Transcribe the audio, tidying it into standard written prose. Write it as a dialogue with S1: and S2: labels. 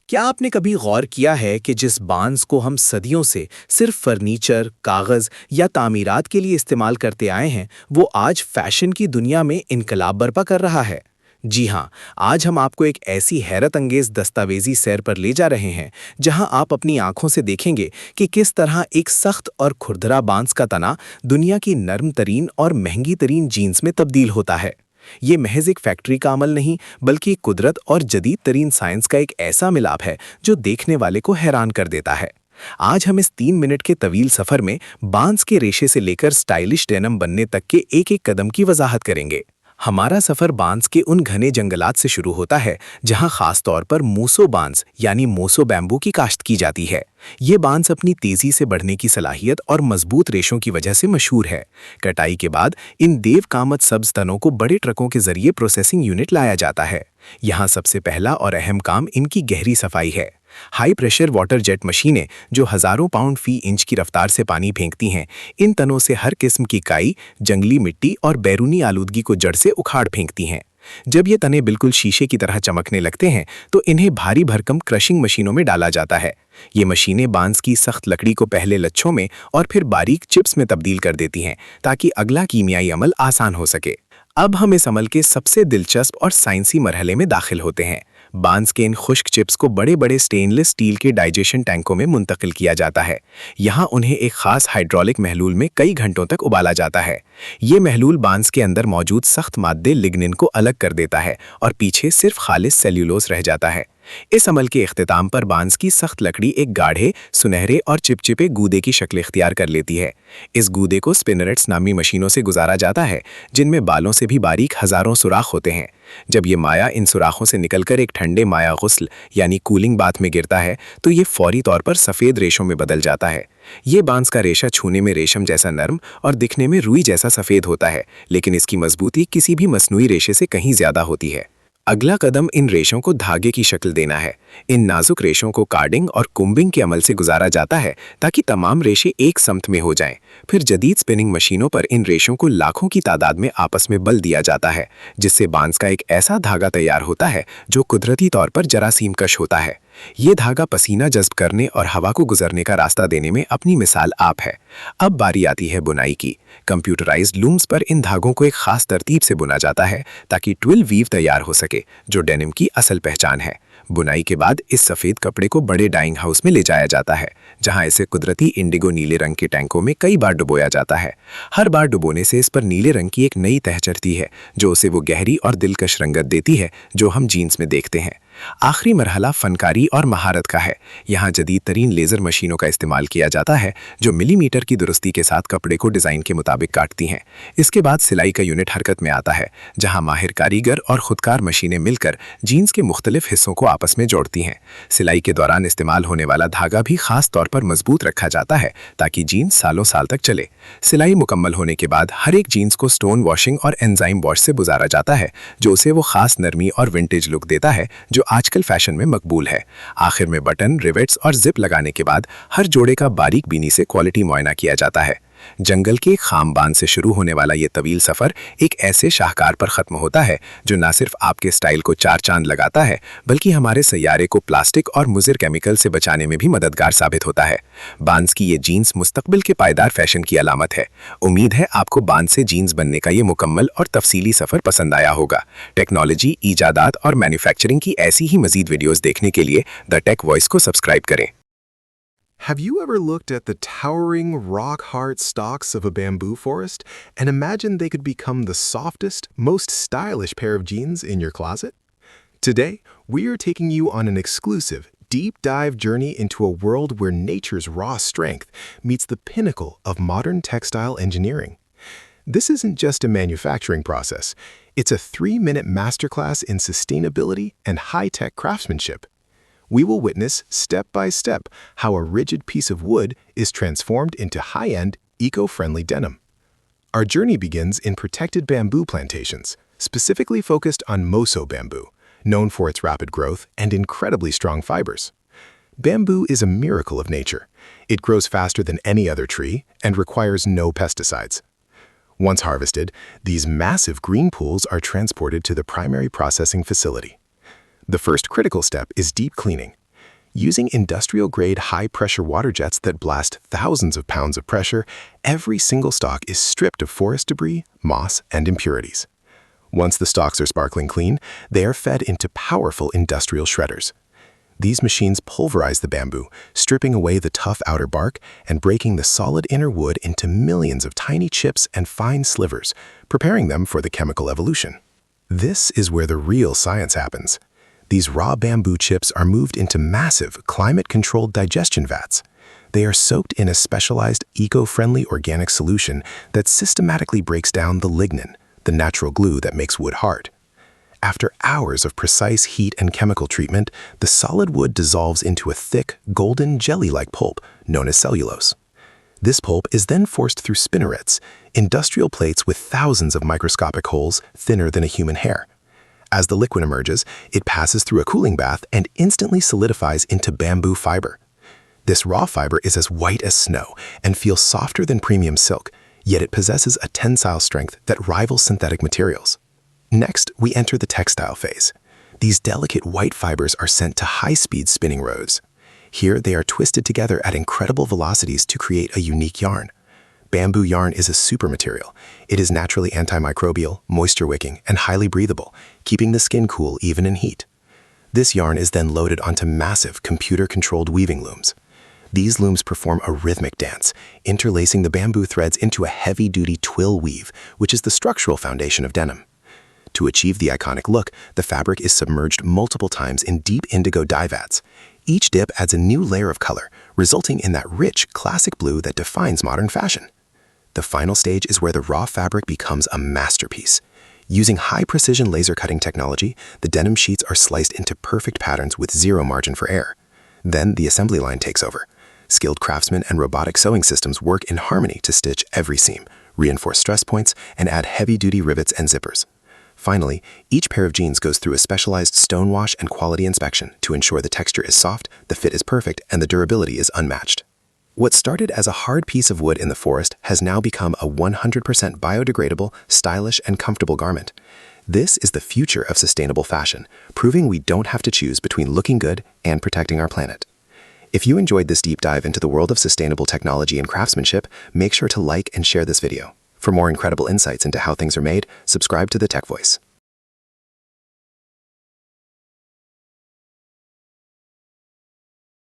S1: کیا آپ نے کبھی غور کیا ہے کہ جس بانس کو ہم صدیوں سے صرف فرنیچر، کاغذ یا تعمیرات کے لیے استعمال کرتے آئے ہیں، وہ آج فیشن کی دنیا میں انقلاب برپا کر رہا ہے؟ جی ہاں، آج ہم آپ کو ایک ایسی حیرت انگیز دستاویزی سیر پر لے جا رہے ہیں جہاں آپ اپنی آنکھوں سے دیکھیں گے کہ کس طرح ایک سخت اور کھردرا بانس کا تنا دنیا کی نرم ترین اور مہنگی ترین جینز میں تبدیل ہوتا ہے۔ یہ محض ایک فیکٹری کا عمل نہیں، بلکہ قدرت اور جدید ترین سائنس کا ایک ایسا ملاپ ہے جو دیکھنے والے کو حیران کر دیتا ہے۔ آج ہم اس 3 منٹ کے طویل سفر میں بانس کے ریشے سے لے کر سٹائلش ڈینم بننے تک کے ایک ایک قدم کی وضاحت کریں گے۔ ہمارا سفر بانس کے ان گھنے جنگلات سے شروع ہوتا ہے جہاں خاص طور پر موسو بانس یعنی موسو بیمبو کی کاشت کی جاتی ہے۔ یہ بانس اپنی تیزی سے بڑھنے کی صلاحیت اور مضبوط ریشوں کی وجہ سے مشہور ہے۔ کٹائی کے بعد ان دیو کامت سبز تنوں کو بڑے ٹرکوں کے ذریعے پروسیسنگ یونٹ لایا جاتا ہے۔ یہاں سب سے پہلا اور اہم کام ان کی گہری صفائی ہے۔ ہائی پریشر واٹر جیٹ مشینیں جو ہزاروں پاؤنڈ فی انچ کی رفتار سے پانی پھینکتی ہیں، ان تنوں سے ہر قسم کی کائی، جنگلی مٹی اور بیرونی آلودگی کو جڑ سے اکھاڑ پھینکتی ہیں۔ جب یہ تنے بالکل شیشے کی طرح چمکنے لگتے ہیں تو انہیں بھاری بھرکم کرشنگ مشینوں میں ڈالا جاتا ہے۔ یہ مشینیں بانس کی سخت لکڑی کو پہلے لچھوں میں اور پھر باریک چپس میں تبدیل کر دیتی ہیں تاکہ اگلا کیمیائی عمل آسان ہو سکے۔ اب ہم اس عمل کے سب سے دلچسپ اور سائنسی مرحلے میں داخل ہوتے ہیں۔ بانس کے ان خشک چپس کو بڑے بڑے سٹین لیس سٹیل کے ڈائجیشن ٹینکوں میں منتقل کیا جاتا ہے۔ یہاں انہیں ایک خاص ہائیڈرولک محلول میں کئی گھنٹوں تک ابالا جاتا ہے۔ یہ محلول بانس کے اندر موجود سخت مادے لگنن کو الگ کر دیتا ہے اور پیچھے صرف خالص سیلیولوز رہ جاتا ہے۔ اس عمل کے اختتام پر بانس کی سخت لکڑی ایک گاڑھے، سنہرے اور چپچپے گودے کی شکل اختیار کر لیتی ہے۔ اس گودے کو سپنریٹس نامی مشینوں سے گزارا جاتا ہے جن میں بالوں سے بھی باریک ہزاروں سوراخ ہوتے ہیں۔ جب یہ مایا ان سوراخوں سے نکل کر ایک ٹھنڈے مایا غسل یعنی کولنگ باتھ میں گرتا ہے تو یہ فوری طور پر سفید ریشوں میں بدل جاتا ہے۔ یہ بانس کا ریشہ چھونے میں ریشم جیسا نرم اور دکھنے میں روئی جیسا سفید ہوتا ہے، لیکن اس کی مضبوطی کسی بھی مصنوعی ریشے سے کہیں زیادہ ہوتی ہے۔ اگلا قدم ان ریشوں کو دھاگے کی شکل دینا ہے۔ ان نازک ریشوں کو کارڈنگ اور کومبنگ کے عمل سے گزارا جاتا ہے تاکہ تمام ریشے ایک سمت میں ہو جائیں۔ پھر جدید سپننگ مشینوں پر ان ریشوں کو لاکھوں کی تعداد میں آپس میں بل دیا جاتا ہے، جس سے بانس کا ایک ایسا دھاگا تیار ہوتا ہے جو قدرتی طور پر جراثیم کش ہوتا ہے۔ یہ دھاگا پسینہ جذب کرنے اور ہوا کو گزرنے کا راستہ دینے میں اپنی مثال آپ ہے۔ اب باری آتی ہے بنائی کی۔ کمپیوٹرائزڈ لومز پر ان دھاگوں کو ایک خاص ترتیب سے بنا جاتا ہے تاکہ ٹویل ویو تیار ہو سکے، جو ڈینم کی اصل پہچان ہے۔ بنائی کے بعد اس سفید کپڑے کو بڑے ڈائنگ ہاؤس میں لے جایا جاتا ہے، جہاں اسے قدرتی انڈیگو نیلے رنگ کے ٹینکوں میں کئی بار ڈبویا جاتا ہے۔ ہر بار ڈبونے سے اس پر نیلے رنگ کی ایک نئی تہ چڑھتی ہے جو اسے وہ گہری اور دلکش رنگت دیتی ہے جو ہم جینز میں دیکھتے ہیں۔ آخری مرحلہ فنکاری اور مہارت کا ہے۔ یہاں جدید ترین لیزر مشینوں کا استعمال کیا جاتا ہے جو ملی میٹر کی درستی کے ساتھ کپڑے کو ڈیزائن کے مطابق کاٹتی ہیں۔ اس کے بعد سلائی کا یونٹ حرکت میں آتا ہے، جہاں ماہر کاریگر اور خودکار مشینیں مل کر جینز کے مختلف حصوں کو آپس میں جوڑتی ہیں۔ سلائی کے دوران استعمال ہونے والا دھاگا بھی خاص طور پر مضبوط رکھا جاتا ہے تاکہ جینز سالوں سال تک چلے۔ سلائی مکمل ہونے کے بعد ہر ایک جینز کو سٹون واشنگ اور انزائم واش سے گزارا جاتا ہے جو اسے وہ خاص نرمی اور ونٹیج لک دیتا ہے جو آج کل فیشن میں مقبول ہے۔ آخر میں بٹن، ریوٹس اور زپ لگانے کے بعد ہر جوڑے کا باریک بینی سے کوالٹی معائنہ کیا جاتا ہے۔ جنگل کے خام بان سے شروع ہونے والا یہ طویل سفر ایک ایسے شاہکار پر ختم ہوتا ہے جو نہ صرف آپ کے سٹائل کو چار چاند لگاتا ہے بلکہ ہمارے سیارے کو پلاسٹک اور مضر کیمیکل سے بچانے میں بھی مددگار ثابت ہوتا ہے۔ بانس کی یہ جینز مستقبل کے پائیدار فیشن کی علامت ہے۔ امید ہے آپ کو بانس سے جینز بننے کا یہ مکمل اور تفصیلی سفر پسند آیا ہوگا۔ ٹیکنالوجی، ایجادات اور مینوفیکچرنگ کی ایسی ہی مزید ویڈیوز دیکھنے کے لیے دا ٹیک وائس کو سبسکرائب کریں۔
S2: Have you ever looked at the towering, rock-hard stalks of a bamboo forest and imagined they could become the softest, most stylish pair of jeans in your closet? Today, we are taking you on an exclusive, deep-dive journey into a world where nature's raw strength meets the pinnacle of modern textile engineering. This isn't just a manufacturing process. It's a 3-minute masterclass in sustainability and high-tech craftsmanship. We will witness step by step how a rigid piece of wood is transformed into high-end, eco-friendly denim. Our journey begins in protected bamboo plantations, specifically focused on moso bamboo, known for its rapid growth and incredibly strong fibers. Bamboo is a miracle of nature. It grows faster than any other tree and requires no pesticides. Once harvested, these massive green pools are transported to the primary processing facility. The first critical step is deep cleaning. Using industrial-grade high-pressure water jets that blast thousands of pounds of pressure, every single stalk is stripped of forest debris, moss, and impurities. Once the stalks are sparkling clean, they are fed into powerful industrial shredders. These machines pulverize the bamboo, stripping away the tough outer bark and breaking the solid inner wood into millions of tiny chips and fine slivers, preparing them for the chemical evolution. This is where the real science happens. These raw bamboo chips are moved into massive, climate-controlled digestion vats. They are soaked in a specialized, eco-friendly organic solution that systematically breaks down the lignin, the natural glue that makes wood hard. After hours of precise heat and chemical treatment, the solid wood dissolves into a thick, golden jelly-like pulp known as cellulose. This pulp is then forced through spinnerets, industrial plates with thousands of microscopic holes thinner than a human hair. As the liquid emerges, it passes through a cooling bath and instantly solidifies into bamboo fiber. This raw fiber is as white as snow and feels softer than premium silk, yet it possesses a tensile strength that rivals synthetic materials. Next, we enter the textile phase. These delicate white fibers are sent to high-speed spinning rows. Here, they are twisted together at incredible velocities to create a unique yarn. Bamboo yarn is a super material. It is naturally antimicrobial, moisture-wicking, and highly breathable, keeping the skin cool even in heat. This yarn is then loaded onto massive, computer-controlled weaving looms. These looms perform a rhythmic dance, interlacing the bamboo threads into a heavy-duty twill weave, which is the structural foundation of denim. To achieve the iconic look, the fabric is submerged multiple times in deep indigo dye vats. Each dip adds a new layer of color, resulting in that rich, classic blue that defines modern fashion. The final stage is where the raw fabric becomes a masterpiece. Using high-precision laser cutting technology, the denim sheets are sliced into perfect patterns with zero margin for error. Then the assembly line takes over. Skilled craftsmen and robotic sewing systems work in harmony to stitch every seam, reinforce stress points, and add heavy-duty rivets and zippers. Finally, each pair of jeans goes through a specialized stone wash and quality inspection to ensure the texture is soft, the fit is perfect, and the durability is unmatched. What started as a hard piece of wood in the forest has now become a 100% biodegradable, stylish, and comfortable garment. This is the future of sustainable fashion, proving we don't have to choose between looking good and protecting our planet. If you enjoyed this deep dive into the world of sustainable technology and craftsmanship, make sure to like and share this video. For more incredible insights into how things are made, subscribe to The Tech Voice.